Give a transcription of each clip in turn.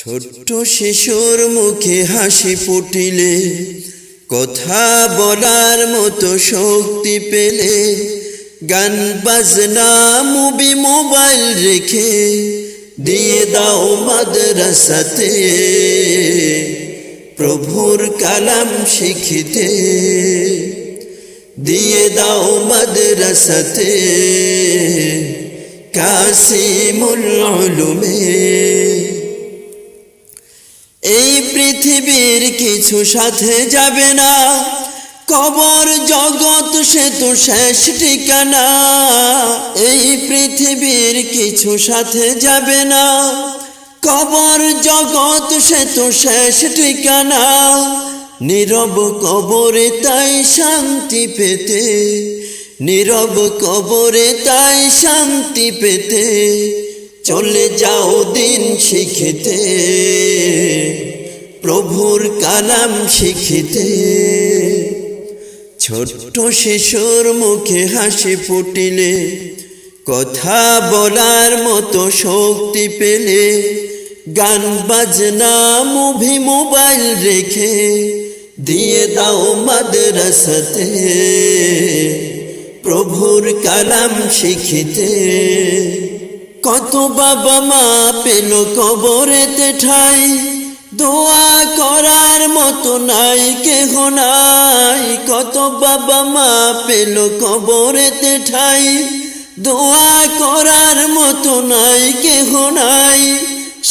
ছোট্ট শিশুর মুখে হাসি ফুটিলে, কথা বলার মতো শক্তি পেলে, গান বাজনা মুভি মোবাইল রেখে দিয়ে দাও মাদ্রাসাতে প্রভুর কালাম শিখিতে। দিয়ে দাও মাদ্রাসাতে কাসিমুল উলুমে। এই পৃথিবীর কিছু সাথে যাবে না, কবর জগৎ সে তো শেষ ঠিকানা। এই পৃথিবীর কিছু সাথে যাবে না, কবর জগৎ সে তো শেষ ঠিকানা। নীরব কবরে তাই শান্তি পেতে, নীরব কবরে তাই শান্তি পেতে, চলে যাও দিন শিখিতে প্রভুর কালাম শিখিতে। ছোট্ট শিশুর মুখে হাসি ফুটিলে, কথা বলার মতো শক্তি পেলে, গান বাজনা মুভি মোবাইল রেখে দিয়ে দাও মাদ্রাসাতে প্রভুর কালাম শিখিতে। কত বাবা মা পেল কবরেতে ঠাই, দোয়া করার মতো নাই কেহ নাই। কত বাবা মা পেল কবরেতে ঠাই, দোয়া করার মতো নাই কেহ নাই।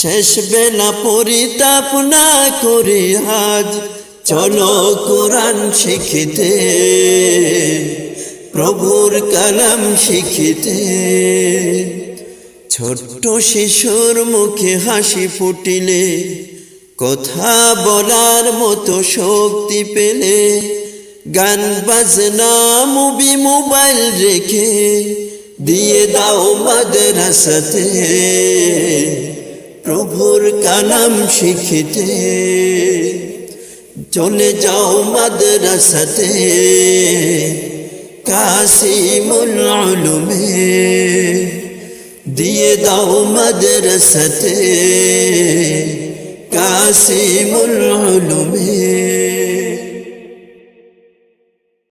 শেষ বেলা পরিতাপ না করে আজ চলো কোরআন শিখিতে প্রভুর কালাম শিখিতে। ছোট্ট শিশুর মুখে হাসি ফুটিলে, কথা বলার মতো শক্তি পেলে, গান বাজনা মুভি মোবাইল রেখে দিয়ে দাও মাদ্রাসাতে প্রভুর কালাম শিখিতে। চলে যাও মাদ্রাসাতে কাসিমুল উলুমে। দিয়ে দাও মাদ্রাসাতে কাসিমুল উলুমে।